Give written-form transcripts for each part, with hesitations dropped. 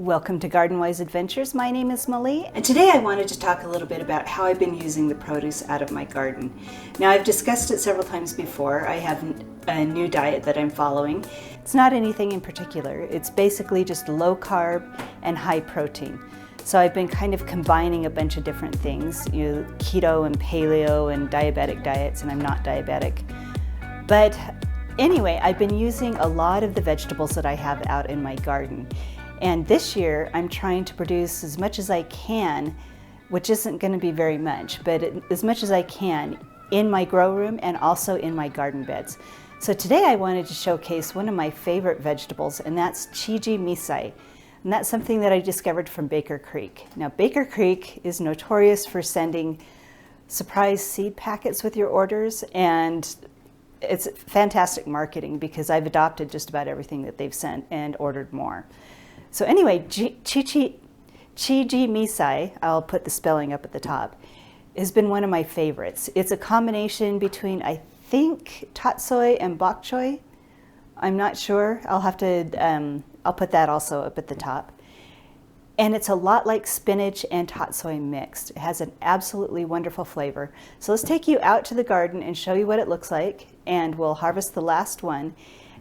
Welcome to Garden Wise Adventures. My name is Malie, and today I wanted to talk a little bit about how I've been using the produce out of my garden. Now, I've discussed it several times before. I have a new diet that I'm following. It's not anything in particular. It's basically just low carb and high protein. So I've been kind of combining a bunch of different things, keto and paleo and diabetic diets, and I'm not diabetic. But anyway, I've been using a lot of the vegetables that I have out in my garden. And this year, I'm trying to produce as much as I can, which isn't going to be very much, but as much as I can in my grow room and also in my garden beds. So today I wanted to showcase one of my favorite vegetables, and that's Chijimisai. And that's something that I discovered from Baker Creek. Now, Baker Creek is notorious for sending surprise seed packets with your orders, and it's fantastic marketing because I've adopted just about everything that they've sent and ordered more. So anyway, Chijimisai, I'll put the spelling up at the top, has been one of my favorites. It's a combination between, I think, tatsoi and bok choy. I'm not sure. I'll have to, I'll put that also up at the top. And it's a lot like spinach and tatsoi mixed. It has an absolutely wonderful flavor. So let's take you out to the garden and show you what it looks like, and we'll harvest the last one.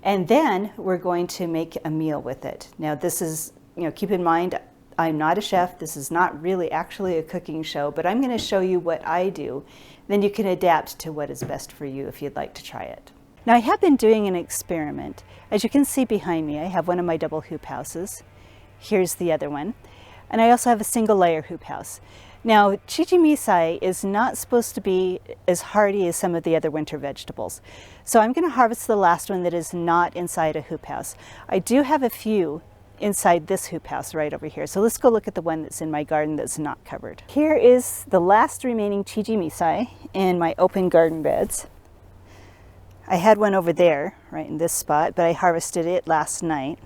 And then we're going to make a meal with it. Now this is, keep in mind, I'm not a chef. This is not really actually a cooking show, but I'm going to show you what I do. Then you can adapt to what is best for you if you'd like to try it. Now I have been doing an experiment. As you can see behind me, I have one of my double hoop houses. Here's the other one. And I also have a single layer hoop house. Now, Chijimisai is not supposed to be as hardy as some of the other winter vegetables. So I'm going to harvest the last one that is not inside a hoop house. I do have a few inside this hoop house right over here. So let's go look at the one that's in my garden that's not covered. Here is the last remaining Chijimisai in my open garden beds. I had one over there, right in this spot, but I harvested it last night.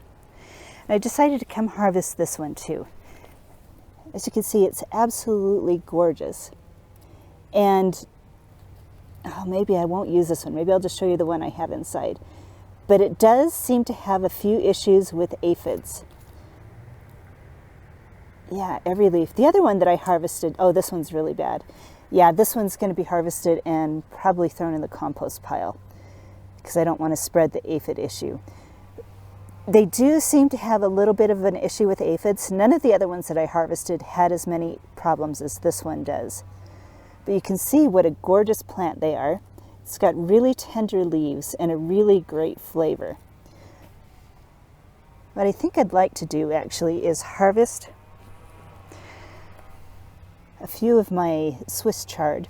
And I decided to come harvest this one too. As you can see, it's absolutely gorgeous. And maybe I won't use this one. Maybe I'll just show you the one I have inside. But it does seem to have a few issues with aphids. Yeah, every leaf. The other one that I harvested, oh, this one's really bad. Yeah, this one's going to be harvested and probably thrown in the compost pile because I don't want to spread the aphid issue. They do seem to have a little bit of an issue with aphids. None of the other ones that I harvested had as many problems as this one does. But you can see what a gorgeous plant they are. It's got really tender leaves and a really great flavor. What I think I'd like to do actually is harvest a few of my Swiss chard.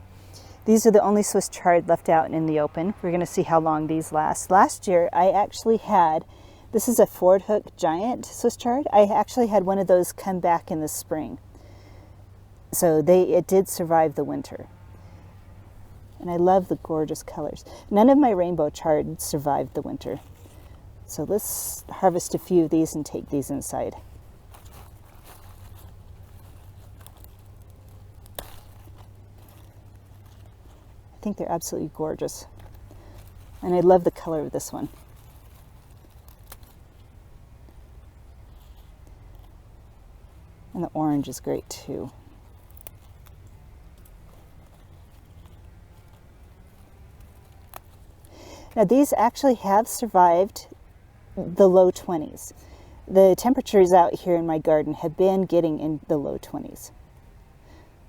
These are the only Swiss chard left out in the open. We're going to see how long these last. Last year I actually had, this is a Ford Hook Giant Swiss chard. I actually had one of those come back in the spring. So it did survive the winter. And I love the gorgeous colors. None of my rainbow chard survived the winter. So let's harvest a few of these and take these inside. I think they're absolutely gorgeous. And I love the color of this one. And the orange is great too. Now these actually have survived the low 20s. The temperatures out here in my garden have been getting in the low 20s.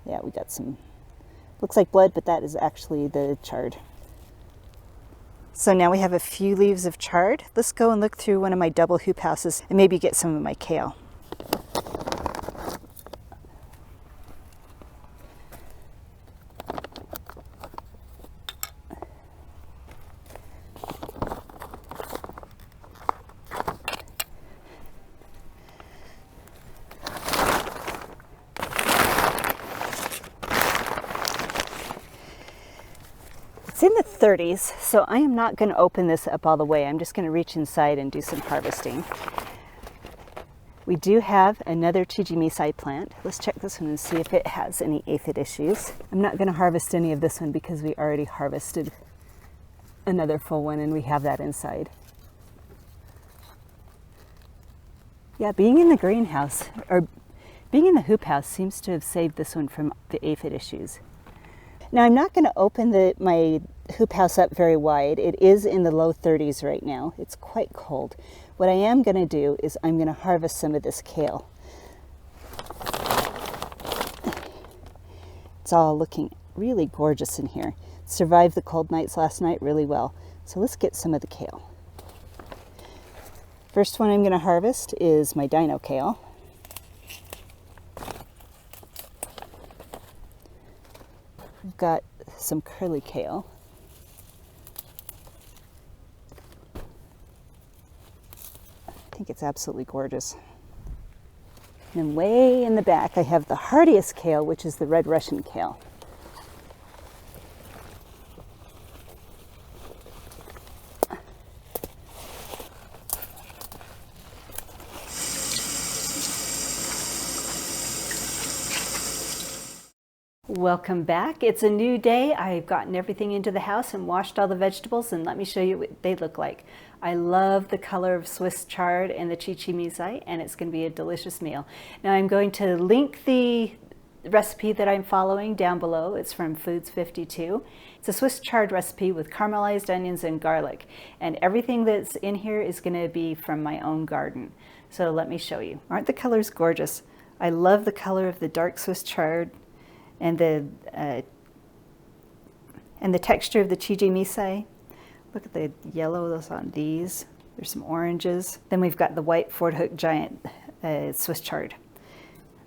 Yeah, we got some, looks like blood, but that is actually the chard. So now we have a few leaves of chard. Let's go and look through one of my double hoop houses and maybe get some of my kale. It's in the 30s, so I am not going to open this up all the way. I'm just going to reach inside and do some harvesting. We do have another Chijimisai plant. Let's check this one and see if it has any aphid issues. I'm not going to harvest any of this one because we already harvested another full one and we have that inside. Yeah, being in the greenhouse, or being in the hoop house, seems to have saved this one from the aphid issues. Now I'm not going to open my hoop house up very wide. It is in the low 30s right now. It's quite cold. What I am going to do is I'm going to harvest some of this kale. It's all looking really gorgeous in here. It survived the cold nights last night really well. So let's get some of the kale. First one I'm going to harvest is my dino kale. We've got some curly kale. I think it's absolutely gorgeous. And way in the back I have the hardiest kale, which is the red Russian kale. Welcome back. It's a new day. I've gotten everything into the house and washed all the vegetables, and let me show you what they look like. I love the color of Swiss chard and the Chijimisai, and it's going to be a delicious meal. Now I'm going to link the recipe that I'm following down below. It's from Foods 52. It's a Swiss chard recipe with caramelized onions and garlic, and everything that's in here is going to be from my own garden. So let me show you. Aren't the colors gorgeous? I love the color of the dark Swiss chard and the texture of the Chijimisai. Look at the yellows on these. There's some oranges. Then we've got the white Ford Hook Giant Swiss chard.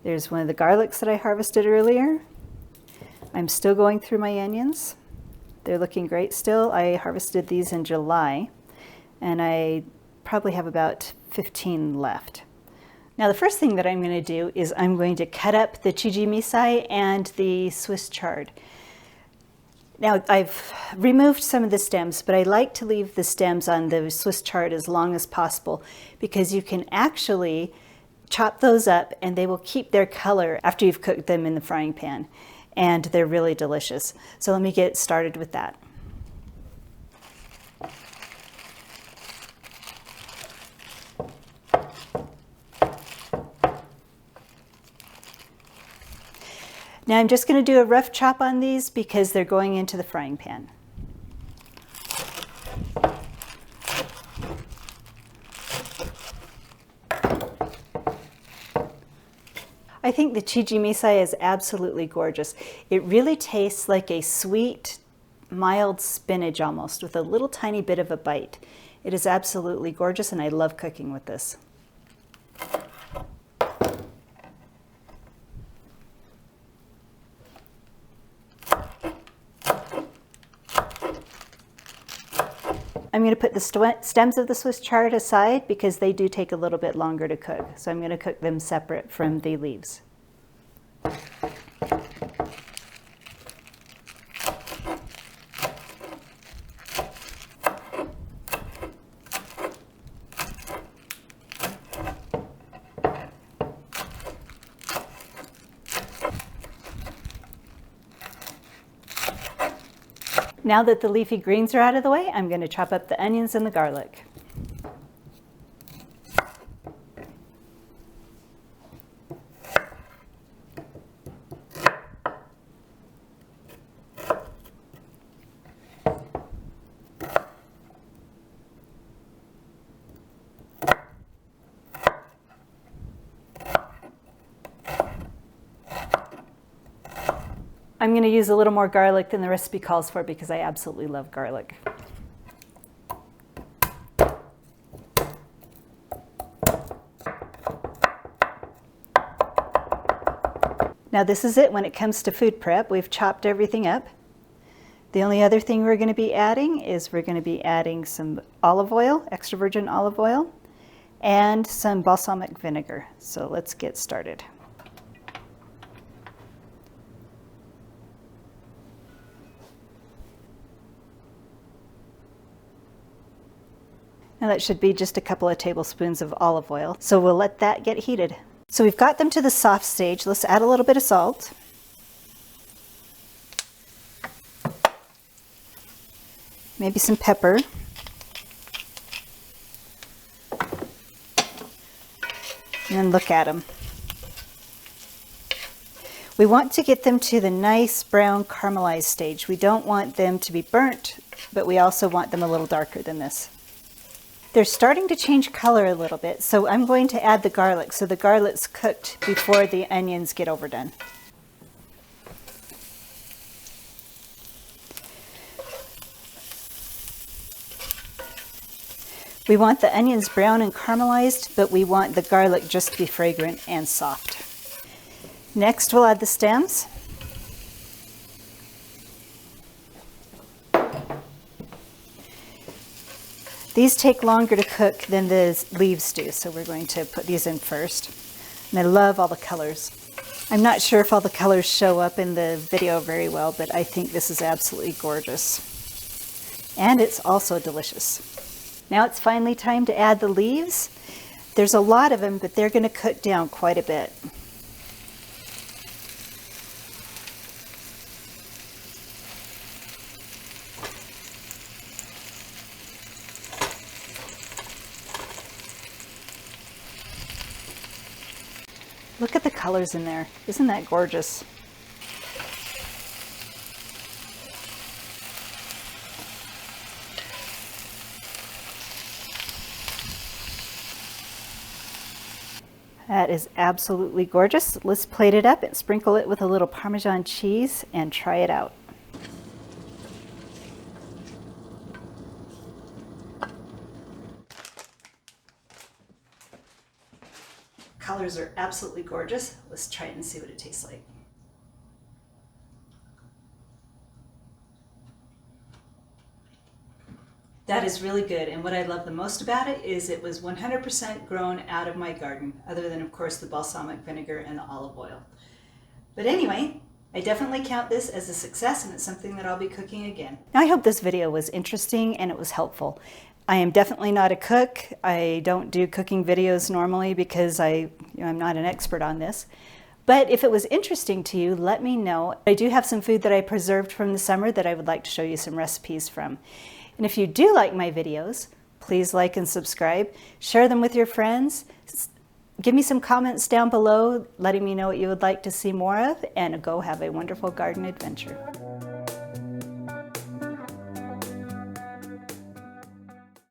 There's one of the garlics that I harvested earlier. I'm still going through my onions. They're looking great still. I harvested these in July, and I probably have about 15 left. Now the first thing that I'm going to do is I'm going to cut up the Chijimisai and the Swiss chard. Now I've removed some of the stems, but I like to leave the stems on the Swiss chard as long as possible because you can actually chop those up and they will keep their color after you've cooked them in the frying pan, and they're really delicious. So let me get started with that. Now I'm just going to do a rough chop on these because they're going into the frying pan. I think the Chijimisai is absolutely gorgeous. It really tastes like a sweet, mild spinach almost, with a little tiny bit of a bite. It is absolutely gorgeous, and I love cooking with this. I'm going to put the stems of the Swiss chard aside because they do take a little bit longer to cook. So I'm going to cook them separate from the leaves. Now that the leafy greens are out of the way, I'm going to chop up the onions and the garlic. I'm going to use a little more garlic than the recipe calls for because I absolutely love garlic. Now this is it when it comes to food prep. We've chopped everything up. The only other thing we're going to be adding is we're going to be adding some olive oil, extra virgin olive oil, and some balsamic vinegar. So let's get started. Now that should be just a couple of tablespoons of olive oil. So we'll let that get heated. So we've got them to the soft stage. Let's add a little bit of salt. Maybe some pepper. And then look at them. We want to get them to the nice brown caramelized stage. We don't want them to be burnt, but we also want them a little darker than this. They're starting to change color a little bit, so I'm going to add the garlic so the garlic's cooked before the onions get overdone. We want the onions brown and caramelized, but we want the garlic just to be fragrant and soft. Next, we'll add the stems. These take longer to cook than the leaves do, so we're going to put these in first. And I love all the colors. I'm not sure if all the colors show up in the video very well, but I think this is absolutely gorgeous. And it's also delicious. Now it's finally time to add the leaves. There's a lot of them, but they're going to cook down quite a bit. Look at the colors in there. Isn't that gorgeous? That is absolutely gorgeous. Let's plate it up and sprinkle it with a little Parmesan cheese and try it out. Colors are absolutely gorgeous. Let's try it and see what it tastes like. That is really good, and what I love the most about it is it was 100% grown out of my garden, other than of course the balsamic vinegar and the olive oil. But anyway, I definitely count this as a success, and it's something that I'll be cooking again. Now, I hope this video was interesting and it was helpful. I am definitely not a cook. I don't do cooking videos normally because I'm not an expert on this. But if it was interesting to you, let me know. I do have some food that I preserved from the summer that I would like to show you some recipes from. And if you do like my videos, please like and subscribe. Share them with your friends. Give me some comments down below letting me know what you would like to see more of, and go have a wonderful garden adventure.